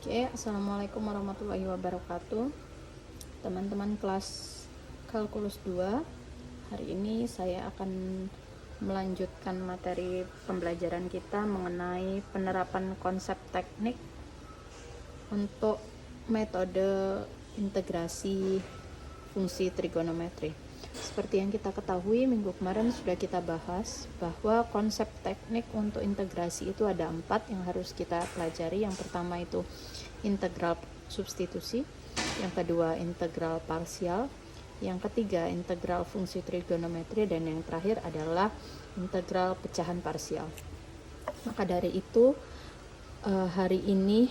Oke, Assalamualaikum warahmatullahi wabarakatuh. Teman-teman kelas Kalkulus 2, hari ini saya akan melanjutkan materi pembelajaran kita mengenai penerapan konsep teknik untuk metode integrasi fungsi trigonometri. Seperti yang kita ketahui, minggu kemarin sudah kita bahas bahwa konsep teknik untuk integrasi itu ada 4 yang harus kita pelajari. Yang pertama itu integral substitusi, yang kedua integral parsial, yang ketiga integral fungsi trigonometri, dan yang terakhir adalah integral pecahan parsial. Maka dari itu hari ini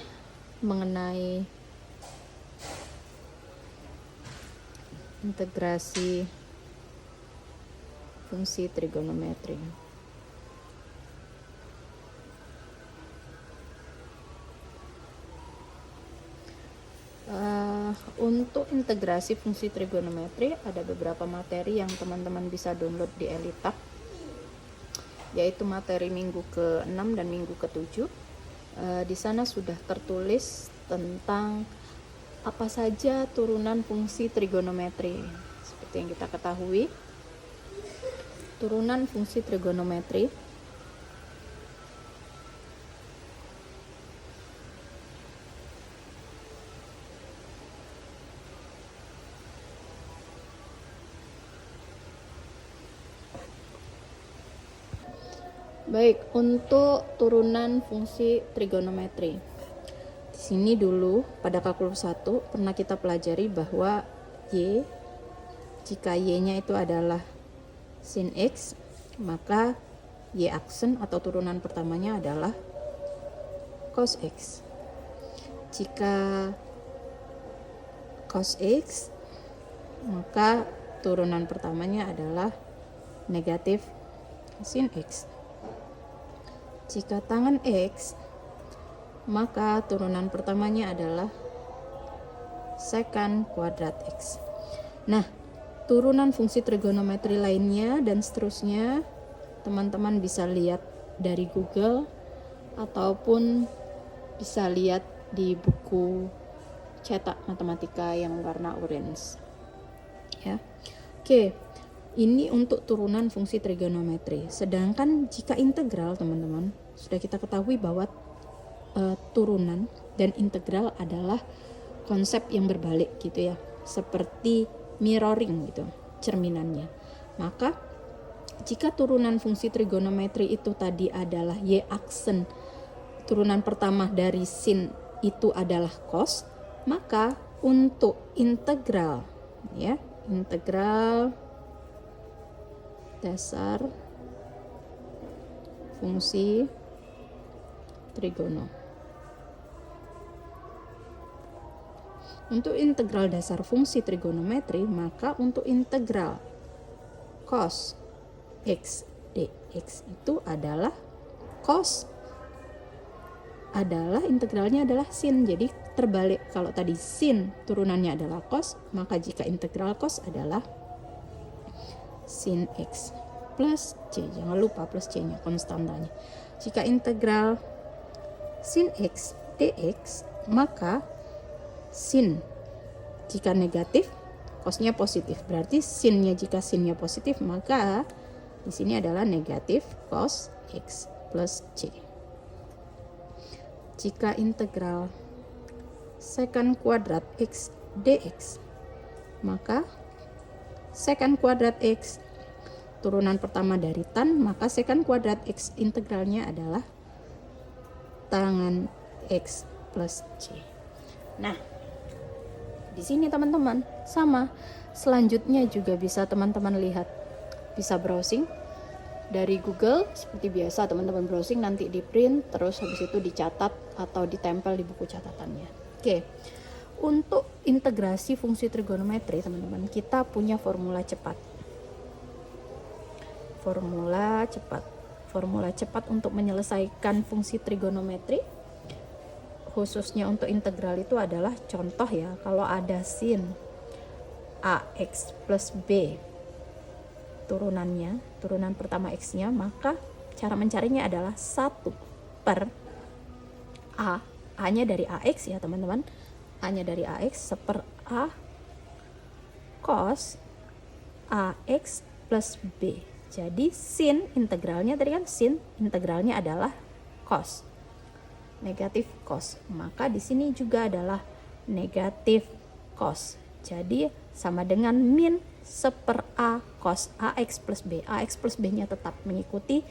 mengenai integrasi fungsi trigonometri. Untuk integrasi fungsi trigonometri ada beberapa materi yang teman-teman bisa download di Elitak, yaitu materi minggu ke-6 dan minggu ke-7. Di sana sudah tertulis tentang apa saja turunan fungsi trigonometri. Seperti yang kita ketahui, turunan fungsi trigonometri baik untuk turunan fungsi trigonometri. Di sini dulu pada kalkulus 1 pernah kita pelajari bahwa y, jika y-nya itu adalah sin x, maka y aksen atau turunan pertamanya adalah cos x. Jika cos x, maka turunan pertamanya adalah negatif sin x. Jika tangan x, maka turunan pertamanya adalah secant kuadrat x. Nah, turunan fungsi trigonometri lainnya dan seterusnya teman-teman bisa lihat dari Google ataupun bisa lihat di buku cetak matematika yang warna orange. Ya. Oke. Ini untuk turunan fungsi trigonometri. Sedangkan jika integral, teman-teman, sudah kita ketahui bahwa turunan dan integral adalah konsep yang berbalik gitu ya. Seperti mirroring gitu, cerminannya. Maka jika turunan fungsi trigonometri itu tadi adalah y aksen, turunan pertama dari sin itu adalah cos, maka untuk integral ya, integral dasar fungsi trigono. Untuk integral dasar fungsi trigonometri, maka untuk integral cos x dx itu adalah cos adalah integralnya adalah sin. Jadi terbalik, kalau tadi sin turunannya adalah cos, maka jika integral cos adalah sin x plus c, jangan lupa plus c nya konstantanya. Jika integral sin x dx, maka sin jika negatif, cosnya positif, berarti sinnya, jika sinnya positif, maka di sini adalah negatif cos x plus c. Jika integral secant kuadrat x dx, maka secant kuadrat x turunan pertama dari tan, maka secant kuadrat x integralnya adalah tangan x plus c. Nah, di sini teman-teman sama. Selanjutnya juga bisa teman-teman lihat, bisa browsing dari Google seperti biasa. Teman-teman browsing, nanti di print, terus habis itu dicatat atau ditempel di buku catatannya. Oke. Untuk integrasi fungsi trigonometri, teman-teman, kita punya formula cepat. Formula cepat untuk menyelesaikan fungsi trigonometri, khususnya untuk integral itu adalah, contoh ya, kalau ada sin ax plus b turunannya, turunan pertama x-nya, maka cara mencarinya adalah 1 per a A-nya dari AX ya teman-teman. A-nya dari AX seper A cos AX plus B. Jadi sin integralnya tadi kan sin integralnya adalah cos. Negatif cos. Maka di sini juga adalah negatif cos. Jadi sama dengan min seper A cos AX plus B. AX plus B-nya tetap mengikuti,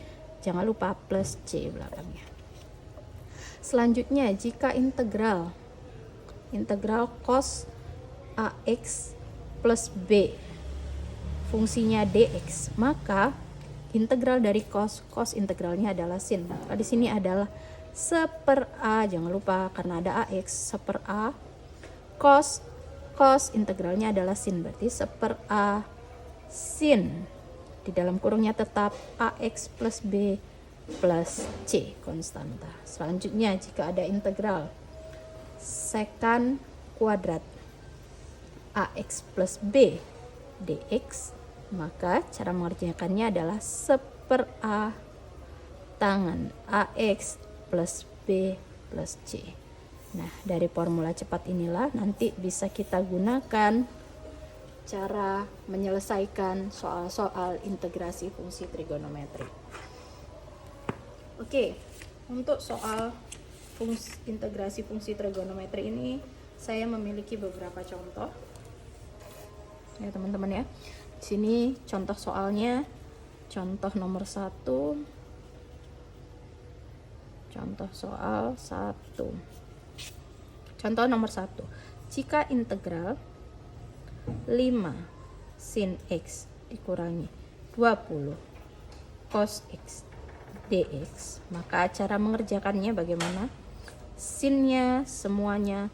jangan lupa plus C belakangnya. Selanjutnya, jika integral cos AX plus B fungsinya dx, maka integral dari cos integralnya adalah sin. Maka di sini adalah seper A, jangan lupa karena ada AX, seper A cos integralnya adalah sin, berarti seper A sin, di dalam kurungnya tetap AX plus B plus C konstanta. Selanjutnya, jika ada integral secant kuadrat AX plus B dx, maka cara mengerjakannya adalah seper A tangan AX plus B plus C. Nah, dari formula cepat inilah nanti bisa kita gunakan cara menyelesaikan soal-soal integrasi fungsi trigonometri. Oke, untuk soal integrasi fungsi trigonometri ini saya memiliki beberapa contoh. Ya teman-teman ya. Di sini contoh soalnya, contoh nomor 1. Contoh soal 1. Contoh nomor 1. Jika integral 5 sin x dikurangi 20 cos x dx, maka cara mengerjakannya bagaimana? Sinnya semuanya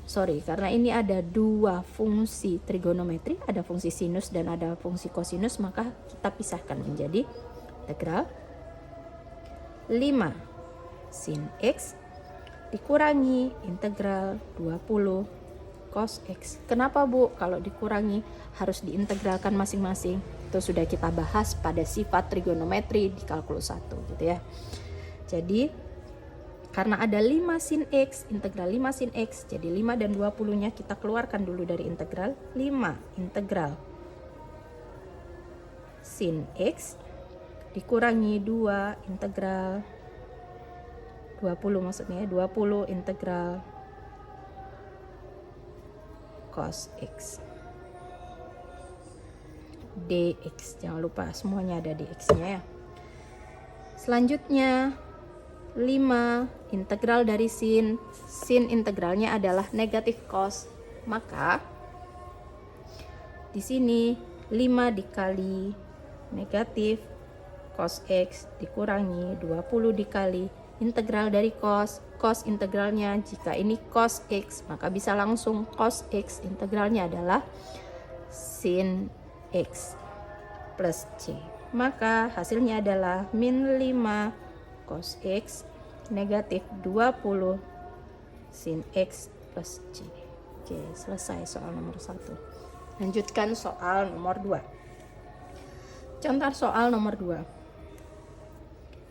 karena ini ada dua fungsi trigonometri, ada fungsi sinus dan ada fungsi kosinus, maka kita pisahkan menjadi integral 5 sin x dikurangi integral 20 cos x. Kenapa Bu kalau dikurangi harus diintegralkan masing-masing? Itu sudah kita bahas pada sifat trigonometri di kalkulus 1 gitu ya. Jadi karena ada 5 sin x, integral 5 sin x, jadi 5 dan 20-nya kita keluarkan dulu dari integral. 5 integral sin x dikurangi 2 integral 20 maksudnya 20 integral cos x dx. Jangan lupa semuanya ada dx-nya ya. Selanjutnya 5 integral dari sin integralnya adalah negatif cos, maka di sini 5 dikali negatif cos x dikurangi 20 dikali integral dari cos integralnya, jika ini cos x maka bisa langsung cos x integralnya adalah sin x plus c, maka hasilnya adalah min 5 cos x negatif 20 sin x plus c. Oke, selesai soal nomor 1. Lanjutkan soal nomor 2. Contoh soal nomor 2.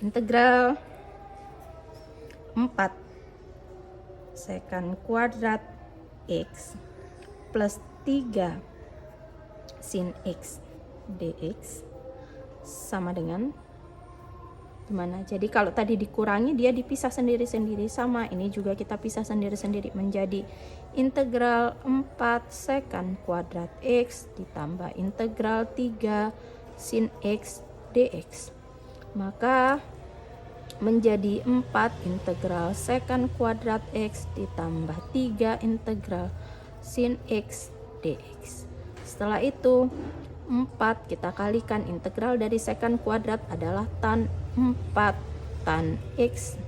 Integral 4 secant kuadrat x plus 3 sin x dx sama dengan gimana? Jadi kalau tadi dikurangi dia dipisah sendiri-sendiri, sama ini juga kita pisah sendiri-sendiri menjadi integral 4 secant kuadrat x ditambah integral 3 sin x dx, maka menjadi 4 integral secant kuadrat x ditambah 3 integral sin x dx. Setelah itu 4 kita kalikan integral dari secant kuadrat adalah tan 4 tan x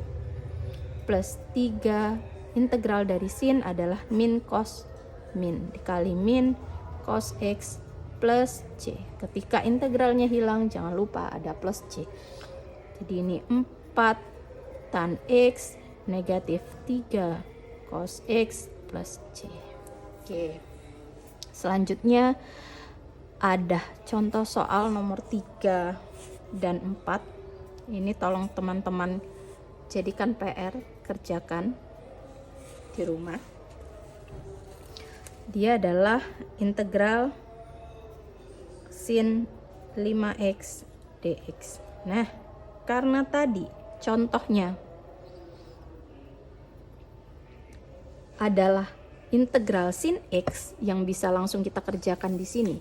plus 3 integral dari sin adalah min cos min dikali min cos x plus c. Ketika integralnya hilang jangan lupa ada plus c. Jadi ini 4 tan x negatif 3 cos x plus c. Oke. Selanjutnya ada contoh soal nomor 3 dan 4. Ini tolong teman-teman jadikan PR kerjakan di rumah. Dia adalah integral sin 5x dx. Nah, karena tadi contohnya adalah integral sin x yang bisa langsung kita kerjakan di sini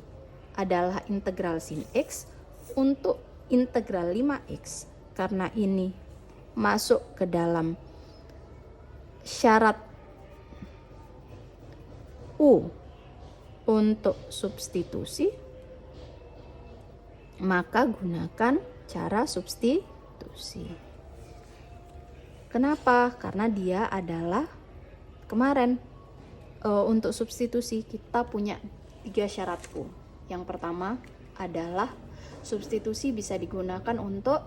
adalah integral sin x untuk integral 5x, karena ini masuk ke dalam syarat U untuk substitusi, maka gunakan cara substitusi. Kenapa? Karena dia adalah kemarin untuk substitusi kita punya 3 syarat U. Yang pertama adalah substitusi bisa digunakan untuk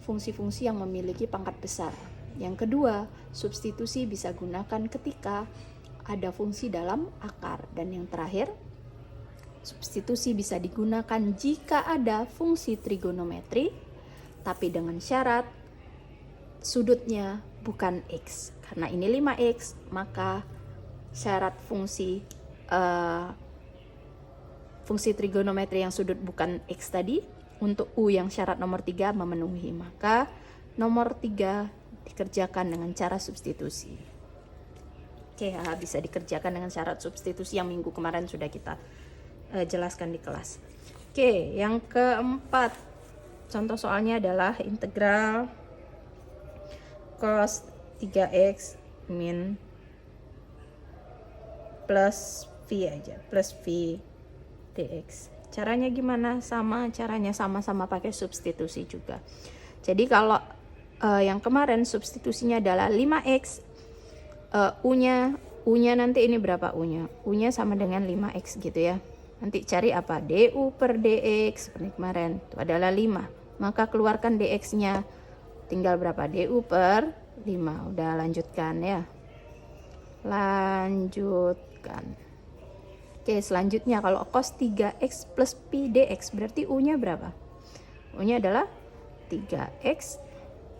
fungsi-fungsi yang memiliki pangkat besar. Yang kedua, substitusi bisa gunakan ketika ada fungsi dalam akar. Dan yang terakhir, substitusi bisa digunakan jika ada fungsi trigonometri, tapi dengan syarat sudutnya bukan X. Karena ini 5X, maka syarat fungsi trigonometri yang sudut bukan X tadi untuk U yang syarat nomor 3 memenuhi. Maka nomor 3 dikerjakan dengan cara substitusi. Oke, bisa dikerjakan dengan syarat substitusi yang minggu kemarin sudah kita jelaskan di kelas. Oke, yang keempat, contoh soalnya adalah integral cos 3x min plus v aja, plus v dx. Caranya gimana? Caranya sama-sama pakai substitusi juga. Jadi kalau yang kemarin substitusinya adalah 5x, U-nya nanti ini berapa U-nya? U-nya sama dengan 5x gitu ya. Nanti cari apa? du per dx seperti kemarin. Itu adalah 5. Maka keluarkan dx-nya. Tinggal berapa? Du per 5. Udah lanjutkan ya. Lanjutkan. Oke, selanjutnya kalau cos 3x plus pi dx berarti U-nya berapa? U-nya adalah 3x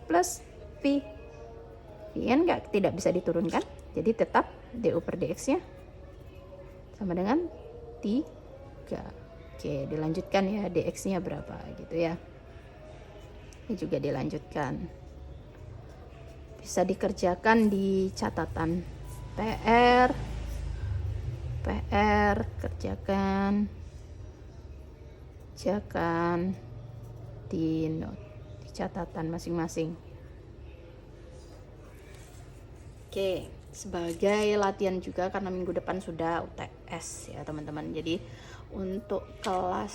plus pi. Yang tidak bisa diturunkan, jadi tetap du per dx nya sama dengan 3. Oke, dilanjutkan ya, dx nya berapa gitu ya. Ini juga dilanjutkan, bisa dikerjakan di catatan PR kerjakan di note, di catatan masing-masing. Oke, sebagai latihan juga karena minggu depan sudah UTS ya teman-teman. Jadi untuk kelas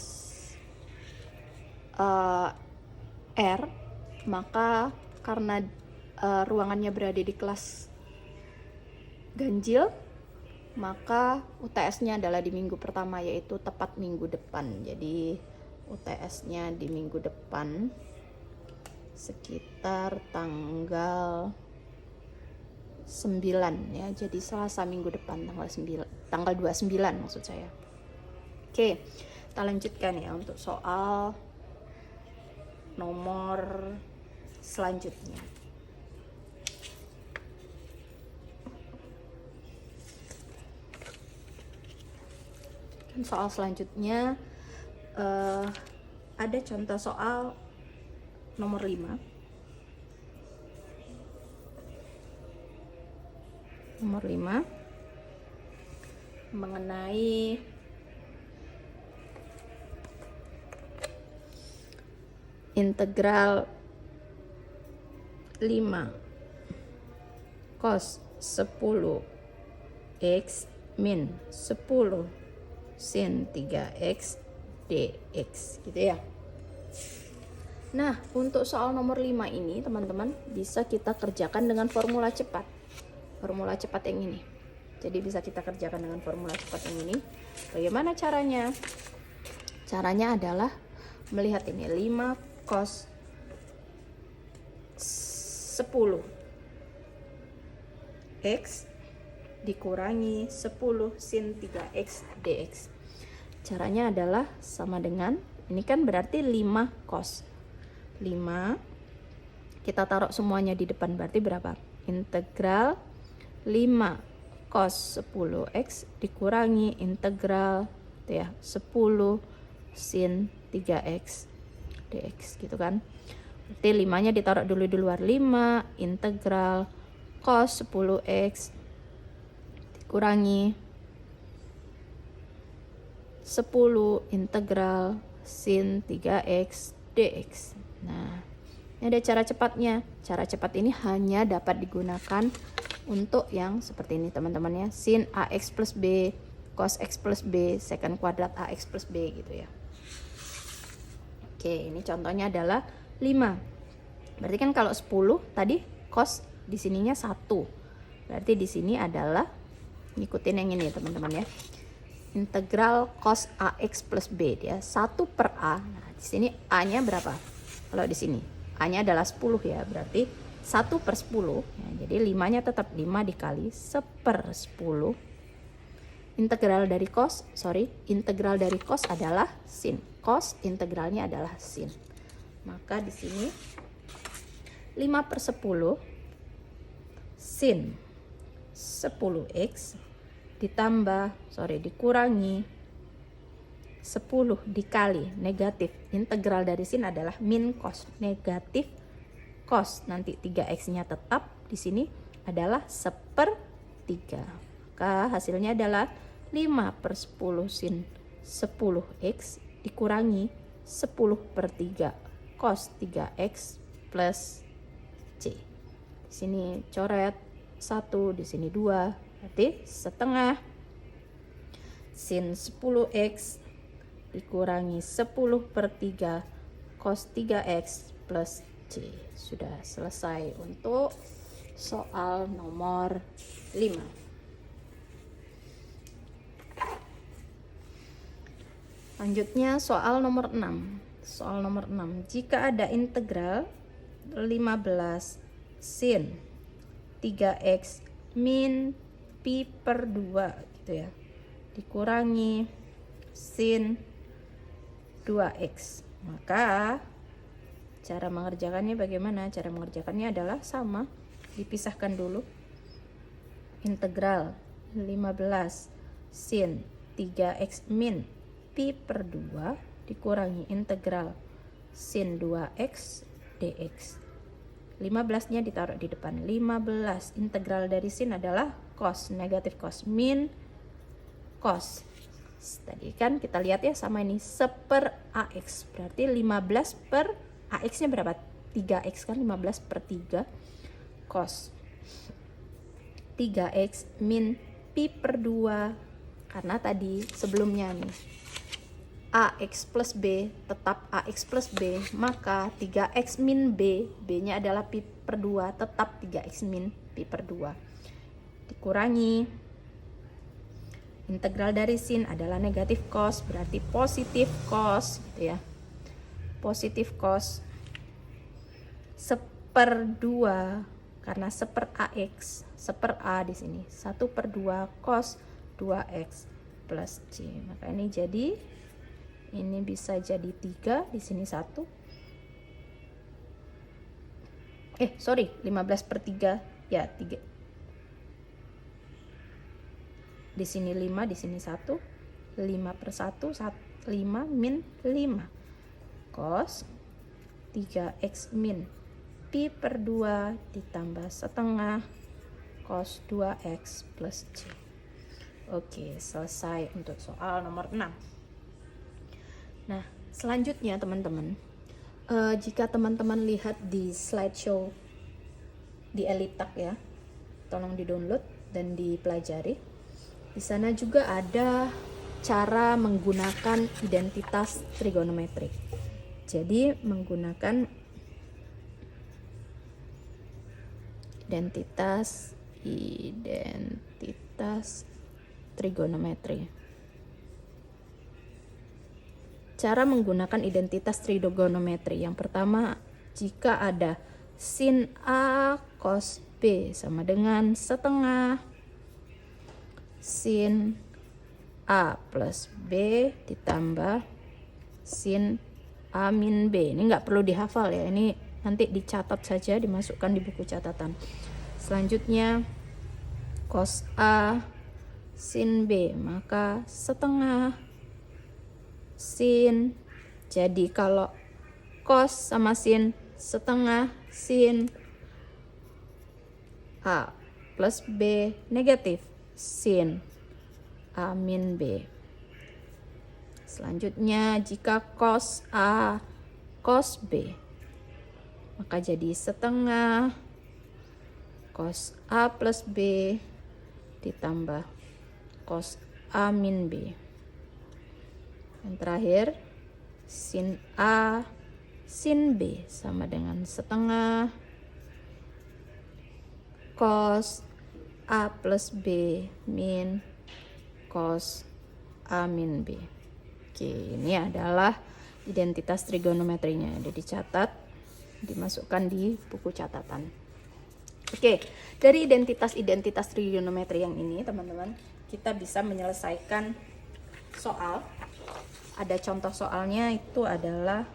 R, maka karena ruangannya berada di kelas ganjil, maka UTS-nya adalah di minggu pertama, yaitu tepat minggu depan. Jadi UTS-nya di minggu depan sekitar tanggal 9 ya, jadi Selasa minggu depan tanggal 29 maksud saya. Oke, kita lanjutkan ya untuk soal nomor selanjutnya. Soal selanjutnya ada contoh soal nomor 5. Nomor 5 mengenai integral 5 cos 10 x min 10 sin 3x dx gitu ya. Nah, untuk soal nomor 5 ini teman-teman bisa kita kerjakan dengan formula cepat. Formula cepat yang ini. Jadi bisa kita kerjakan dengan formula cepat yang ini. Bagaimana caranya? Caranya adalah melihat ini 5 cos 10 x dikurangi 10 sin 3x dx. Caranya adalah sama dengan, ini kan berarti 5 cos. 5 kita taruh semuanya di depan, berarti berapa? integral 5 cos 10x dikurangi integral ya 10 sin 3x dx gitu kan. Berarti 5-nya ditaruh dulu di luar, 5 integral cos 10x dikurangi 10 integral sin 3x dx. Nah, ini ada cara cepatnya. Cara cepat ini hanya dapat digunakan untuk yang seperti ini teman-teman ya. Sin ax plus b, cos x plus b, secant kuadrat ax plus b gitu ya. Oke, ini contohnya adalah 5. Berarti kan kalau 10 tadi cos di sininya 1. Berarti di sini adalah ngikutin yang ini teman-teman ya. Integral cos ax plus b dia 1 per a. Nah, di sini a-nya berapa? Kalau di sini a-nya adalah 10 ya, berarti 1 per 10 ya, jadi 5-nya tetap 5 dikali 1 per 10. Integral dari cos adalah sin. Cos integralnya adalah sin. Maka di sini 5 per 10 sin 10x dikurangi 10 dikali negatif integral dari sin adalah min cos, negatif cos, nanti 3x nya tetap di sini adalah 1/3. Maka hasilnya adalah 5 per 10 sin 10x dikurangi 10/3 cos 3x plus c. Di sini coret 1, di sini 2. Berarti setengah sin 10x dikurangi 10/3 cos 3x plus c. Sudah selesai untuk soal nomor 5. Lanjutnya soal nomor 6. Soal nomor 6. Jika ada integral 15 sin 3x min pi per 2 gitu ya, dikurangi sin 2x, maka cara mengerjakannya bagaimana? Cara mengerjakannya adalah sama, dipisahkan dulu. Integral 15 sin 3x min pi per 2 dikurangi integral sin 2x dx. 15-nya ditaruh di depan. 15 integral dari sin adalah cos, negatif cos, min cos. Tadi kan kita lihat ya sama ini 1/ax. Berarti 15 per ax-nya berapa? 3x kan, 15 per 3 cos 3x min pi per 2. Karena tadi sebelumnya nih ax plus b tetap ax plus b, maka 3x min b, b-nya adalah pi per 2, tetap 3x min pi per 2. Dikurangi integral dari sin adalah negatif cos, berarti positif cos gitu ya. Positif cos 1/2 karena 1/ax, 1/a di sini. 1/2 cos 2x plus c. Maka ini jadi, ini bisa jadi 3, di sini 1. 15/3 ya, 3. Di sini 5, di sini 1. 5/1, 5 min 5 cos 3x min pi per 2 ditambah setengah cos 2x plus c. Oke, selesai untuk soal nomor 6. Nah, selanjutnya teman-teman, jika teman-teman lihat di slideshow di Elitak ya, tolong di-download dan dipelajari. Di sana juga ada cara menggunakan identitas trigonometri. Jadi menggunakan identitas trigonometri. Cara menggunakan identitas trigonometri. Yang pertama, jika ada sin A cos B sama dengan setengah sin A plus B ditambah sin A min B. Ini nggak perlu dihafal ya, ini nanti dicatat saja, dimasukkan di buku catatan. Selanjutnya cos A sin B, maka setengah sin. Jadi kalau cos sama sin, setengah sin A plus B negatif sin A min B. Selanjutnya jika cos A cos B, maka jadi setengah cos A plus B ditambah cos A min B. Yang terakhir sin A sin B sama dengan setengah cos A plus B min cos A min B. Oke, ini adalah identitas trigonometrinya. Ada dicatat, dimasukkan di buku catatan. Oke, dari identitas-identitas trigonometri yang ini, teman-teman, kita bisa menyelesaikan soal. Ada contoh soalnya, itu adalah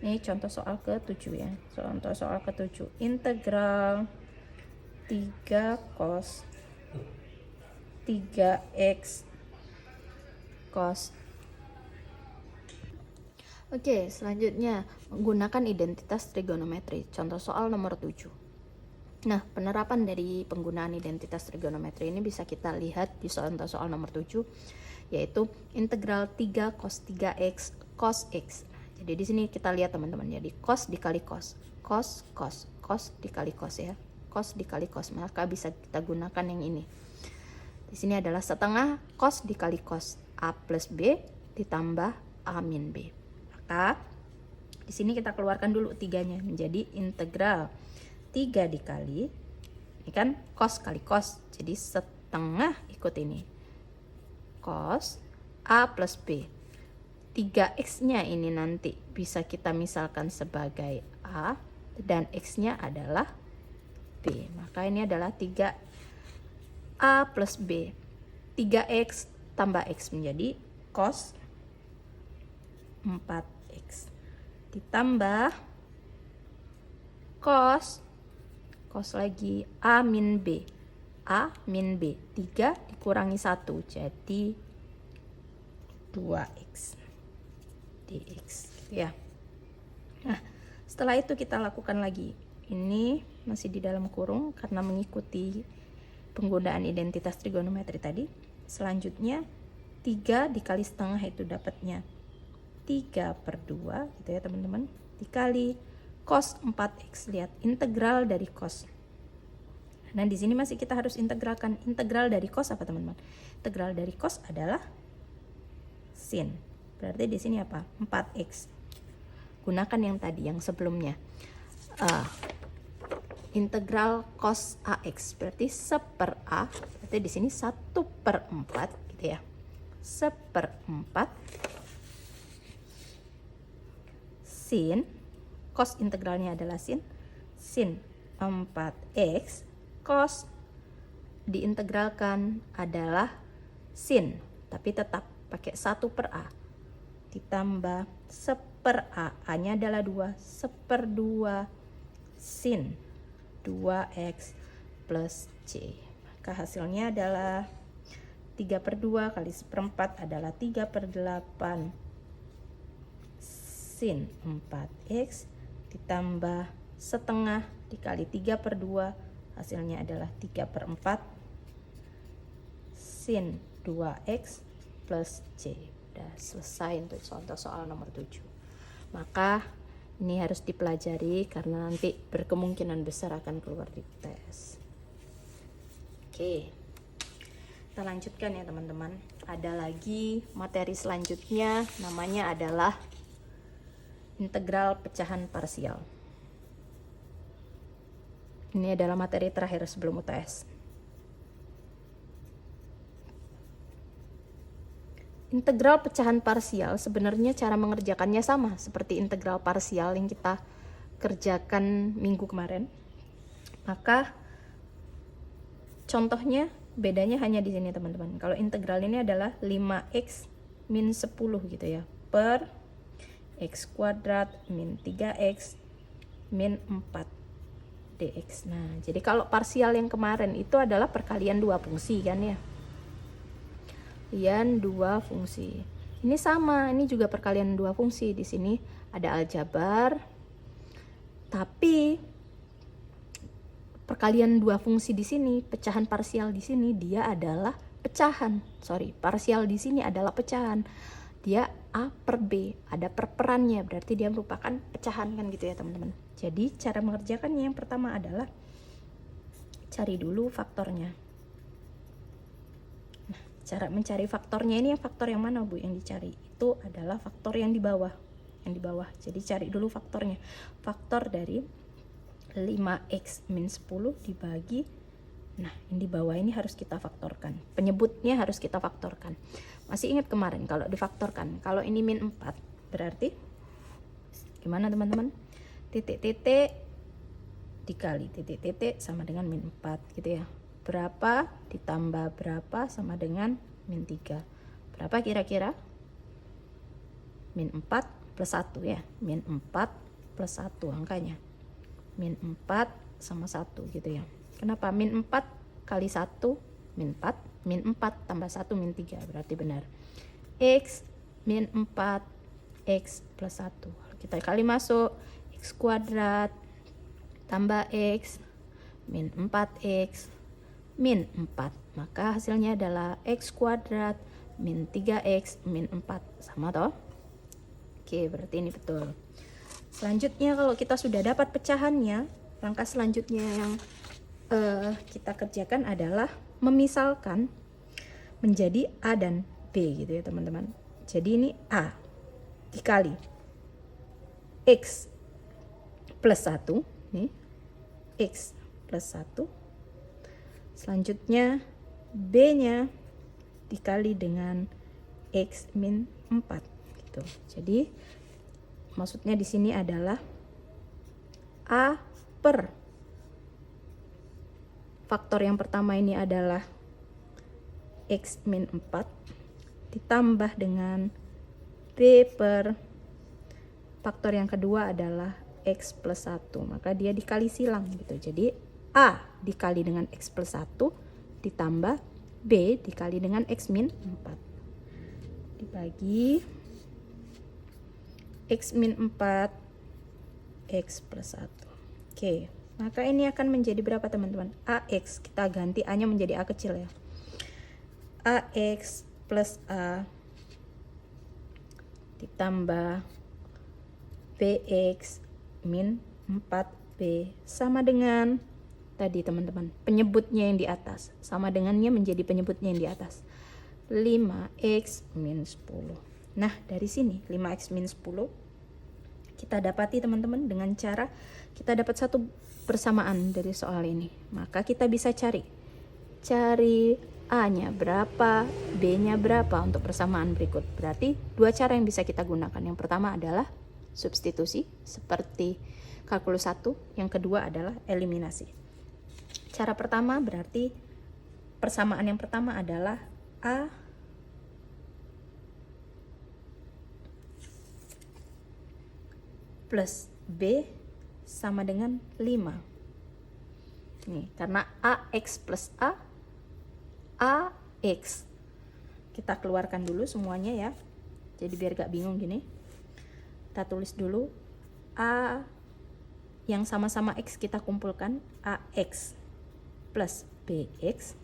ini contoh soal ke-7 ya. Contoh soal ke-7, integral 3 cos 3x cos. Oke, selanjutnya menggunakan identitas trigonometri. Contoh soal nomor 7. Nah, penerapan dari penggunaan identitas trigonometri ini bisa kita lihat di contoh soal nomor 7, yaitu integral 3 cos 3x cos x. Jadi di sini kita lihat teman-teman, jadi cos dikali cos, cos cos, cos dikali cos ya, cos dikali cos, maka bisa kita gunakan yang ini. Di sini adalah setengah cos dikali cos A plus B ditambah A min B. Maka di sini kita keluarkan dulu 3-nya menjadi integral 3 dikali, ini kan cos kali cos, jadi setengah ikut ini cos A plus B. 3x-nya ini nanti bisa kita misalkan sebagai A dan x-nya adalah B. Maka ini adalah 3A plus B. 3x tambah x menjadi cos 4x ditambah cos lagi A min B. A min B, 3 dikurangi 1 jadi 2x dx ya. Nah, setelah itu kita lakukan lagi. Ini masih di dalam kurung karena mengikuti penggunaan identitas trigonometri tadi. Selanjutnya 3 dikali setengah itu dapatnya 3/2 gitu ya teman-teman, dikali cos 4x. Lihat integral dari cos. Nah, di sini masih kita harus integralkan. Integral dari cos apa teman-teman? Integral dari cos adalah sin. Berarti di sini apa? 4x. Gunakan yang tadi, yang sebelumnya. Integral cos ax berarti 1/a. Berarti di sini 1/4 gitu ya. 1/4 sin, cos integralnya adalah sin 4x cos diintegralkan adalah sin, tapi tetap pakai 1/a ditambah 1/a, a-nya adalah 2, 1/2 sin 2x plus c. Maka hasilnya adalah 3/2 kali 1/4 adalah 3/8 sin 4x ditambah setengah dikali 3/2, hasilnya adalah 3/4 sin 2x plus c. Udah selesai untuk contoh soal nomor 7. Maka ini harus dipelajari karena nanti berkemungkinan besar akan keluar di tes. Oke, kita lanjutkan ya teman-teman. Ada lagi materi selanjutnya, namanya adalah integral pecahan parsial. Ini adalah materi terakhir sebelum UTS. Integral pecahan parsial sebenarnya cara mengerjakannya sama seperti integral parsial yang kita kerjakan minggu kemarin. Maka contohnya bedanya hanya di sini teman-teman. Kalau integral ini adalah 5x min 10 gitu ya, per x kuadrat min 3x min 4 dx. Nah, jadi kalau parsial yang kemarin itu adalah perkalian dua fungsi kan ya. Perkalian dua fungsi. Ini sama, ini juga perkalian dua fungsi. Di sini ada aljabar. Tapi perkalian dua fungsi di sini, pecahan parsial di sini dia adalah pecahan. Parsial di sini adalah pecahan. Dia A per B, ada perperannya, berarti dia merupakan pecahan kan gitu ya teman-teman. Jadi cara mengerjakannya yang pertama adalah cari dulu faktornya. Nah, cara mencari faktornya ini, yang faktor yang mana Bu yang dicari? Itu adalah faktor yang di bawah. Jadi cari dulu faktornya. Faktor dari 5x min 10 dibagi, nah yang di bawah ini harus kita faktorkan. Penyebutnya harus kita faktorkan. Masih ingat kemarin kalau difaktorkan, kalau ini min 4 berarti gimana teman-teman? Titik-titik dikali titik-titik sama dengan min 4 gitu ya. Berapa ditambah berapa sama dengan min 3. Berapa kira-kira? Min 4 plus 1 ya. Min 4 plus 1 angkanya. Min 4 sama 1 gitu ya. Kenapa? Min 4 kali 1 min 4. Min 4 tambah 1 min 3 berarti benar. X min 4 X plus 1. Kita kali masuk, X kuadrat tambah X min 4X min 4. Maka hasilnya adalah X kuadrat min 3X min 4. Sama toh? Oke, berarti ini betul. Selanjutnya kalau kita sudah dapat pecahannya, langkah selanjutnya yang kita kerjakan adalah memisalkan menjadi A dan B gitu ya teman-teman. Jadi ini A dikali X plus 1 nih, X plus 1. Selanjutnya B nya dikali dengan X min 4 gitu. Jadi maksudnya di sini adalah A per faktor yang pertama ini adalah X min 4 ditambah dengan B per faktor yang kedua adalah X plus 1. Maka dia dikali silang gitu. Jadi A dikali dengan X plus 1 ditambah B dikali dengan X min 4 dibagi X min 4 X plus 1. Oke, maka ini akan menjadi berapa teman-teman? AX, kita ganti A-nya menjadi A kecil ya. AX plus A ditambah BX min 4B sama dengan tadi teman-teman, penyebutnya yang di atas. Sama dengannya menjadi penyebutnya yang di atas. 5X min 10. Nah, dari sini 5X min 10 kita dapati teman-teman dengan cara kita dapat satu persamaan dari soal ini. Maka kita bisa cari A-nya berapa, B-nya berapa untuk persamaan berikut. Berarti dua cara yang bisa kita gunakan. Yang pertama adalah substitusi seperti kalkulus 1, yang kedua adalah eliminasi. Cara pertama berarti persamaan yang pertama adalah A plus B sama dengan 5. Nih, karena AX plus A, AX. Kita keluarkan dulu semuanya ya. Jadi biar gak bingung gini. Kita tulis dulu A yang sama-sama X kita kumpulkan, AX plus BX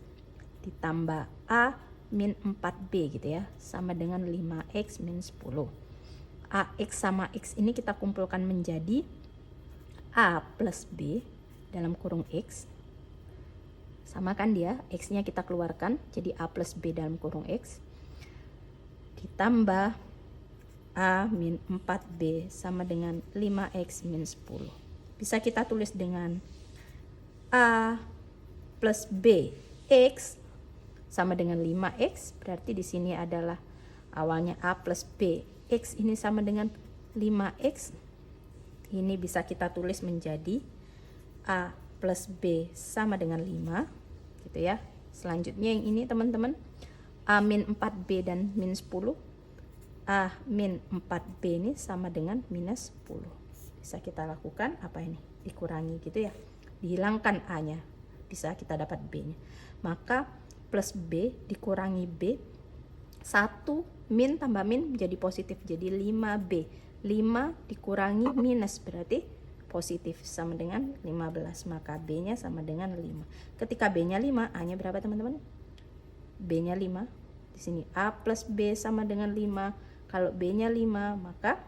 ditambah A min 4B gitu ya, sama dengan 5X min 10. AX sama X ini kita kumpulkan menjadi A plus B dalam kurung X. Sama kan dia, X-nya kita keluarkan, jadi A plus B dalam kurung X. Ditambah A min 4B sama dengan 5X min 10. Bisa kita tulis dengan A plus B X sama dengan 5X. Berarti di sini adalah awalnya A plus B X ini sama dengan 5X. Ini bisa kita tulis menjadi A plus B sama dengan 5 gitu ya. Selanjutnya yang ini teman-teman, A min 4B dan min 10. A min 4B ini sama dengan minus 10. Bisa kita lakukan apa ini? Dikurangi gitu ya. dihilangkan A-nya, bisa kita dapat B-nya. Maka plus B dikurangi B, 1 min tambah min menjadi positif, jadi 5B. 5 dikurangi minus berarti positif, sama dengan 15. Maka B-nya sama dengan 5. Ketika B-nya 5, A-nya berapa teman-teman? B-nya 5. Di sini A plus B sama dengan 5. Kalau B-nya 5, maka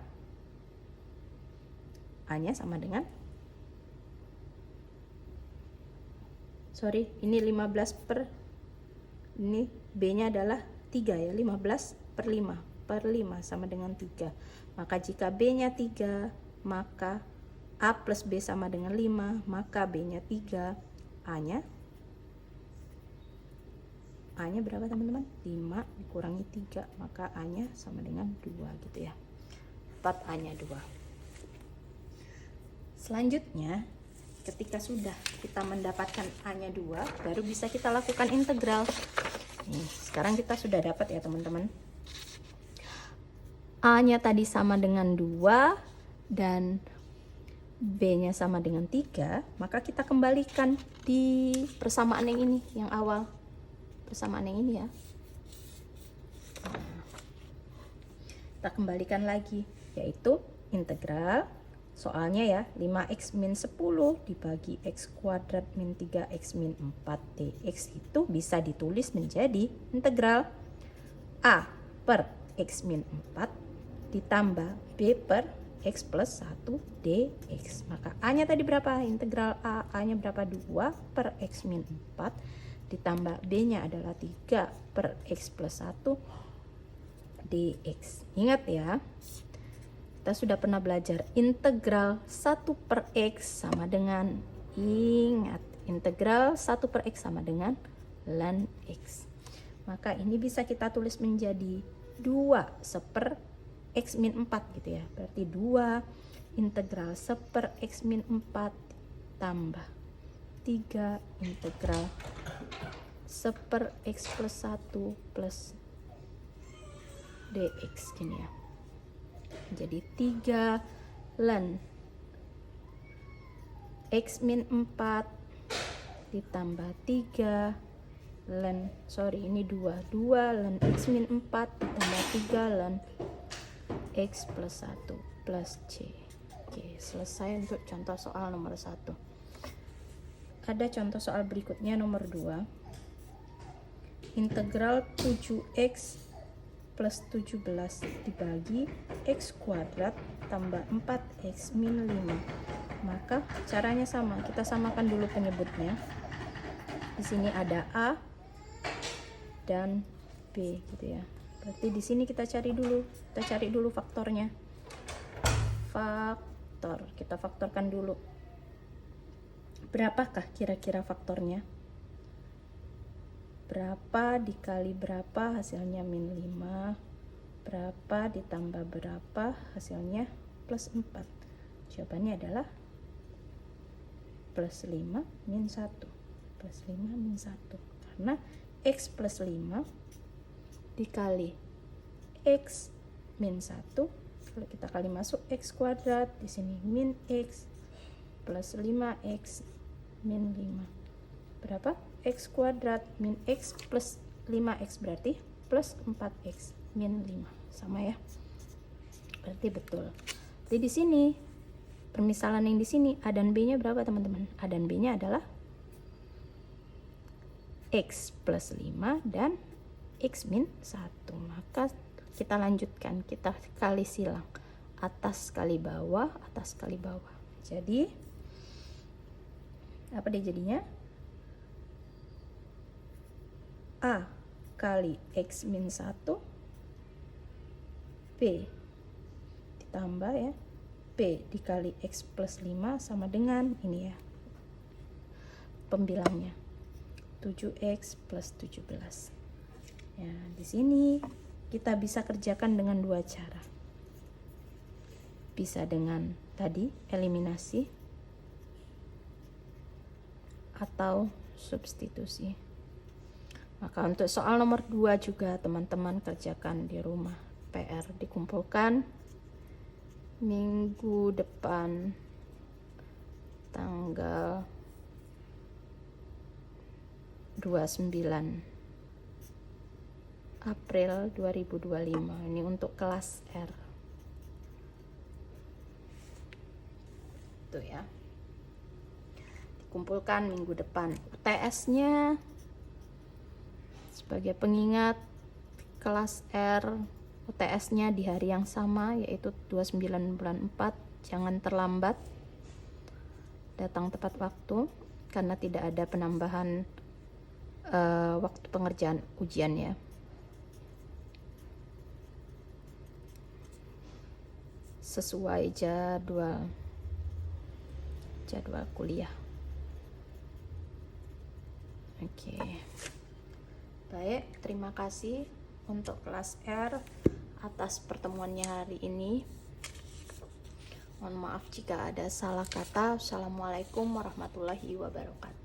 A-nya sama dengan, ini 15 per, ini B-nya adalah 3 ya, 15 per 5 sama dengan 3. Maka jika B-nya 3, maka A plus B sama dengan 5, maka B-nya 3, A-nya berapa teman-teman? 5 dikurangi 3, maka A-nya sama dengan 2 gitu ya. 4 A-nya 2. Selanjutnya, ketika sudah kita mendapatkan A-nya 2, baru bisa kita lakukan integral. Nih, sekarang kita sudah dapat ya teman-teman. A-nya tadi sama dengan 2 dan B-nya sama dengan 3, maka kita kembalikan di persamaan yang ini, yang awal. Persamaan yang ini ya. Kita kembalikan lagi, yaitu integral, soalnya ya, 5x min 10 dibagi x kuadrat min 3x min 4 dx itu bisa ditulis menjadi integral A per x min 4 ditambah B per x plus 1 dx. Maka A-nya tadi berapa? Integral A-nya berapa? 2 per x min 4 ditambah B-nya adalah 3 per x plus 1 dx. Ingat ya, kita sudah pernah belajar integral 1 per x sama dengan, ingat, integral 1 per x sama dengan ln x. Maka ini bisa kita tulis menjadi 2 seper x min 4 gitu ya. Berarti 2 integral seper x min 4 tambah 3 integral seper x plus 1 plus dx gini ya. Jadi 3 ln x min 4 ditambah 3 ln, ini 2 ln x min 4 ditambah 3 ln x plus 1 plus c. Oke, selesai untuk contoh soal nomor 1. Ada contoh soal berikutnya nomor 2. Integral 7x plus 17 dibagi x kuadrat tambah 4x min 5. Maka caranya sama, kita samakan dulu penyebutnya. Di sini ada A dan B gitu ya. Berarti di sini kita cari dulu faktornya. Kita faktorkan dulu. Berapakah kira-kira faktornya? Berapa dikali berapa hasilnya min 5, berapa ditambah berapa hasilnya plus 4. Jawabannya adalah plus 5 min 1. Plus 5 min 1. Karena x plus 5 dikali x min 1, kalau kita kali masuk x kuadrat, di sini min x plus 5x min 5. Berapa? X kuadrat min x plus 5x berarti plus 4x min 5. Sama ya. Berarti betul. Jadi di sini permisalan yang di sini A dan B-nya berapa teman-teman? A dan B-nya adalah x plus 5 dan x min 1. Maka kita lanjutkan, kita kali silang. Atas kali bawah, atas kali bawah. Jadi apa dia jadinya? A kali x min 1 B ditambah ya B dikali x plus 5 sama dengan ini ya pembilangnya 7x plus 17 ya. Di sini kita bisa kerjakan dengan dua cara, bisa dengan tadi eliminasi atau substitusi. Maka untuk soal nomor 2 juga teman-teman kerjakan di rumah. PR dikumpulkan minggu depan tanggal April 2025. Ini untuk kelas R. Tuh ya. Dikumpulkan minggu depan. UTS-nya sebagai pengingat, kelas R UTS-nya di hari yang sama, yaitu 29 bulan 4. Jangan terlambat, datang tepat waktu karena tidak ada penambahan waktu pengerjaan ujian ya. Sesuai jadwal kuliah. Oke. Baik, terima kasih untuk kelas R atas pertemuannya hari ini. Mohon maaf jika ada salah kata. Assalamualaikum warahmatullahi wabarakatuh.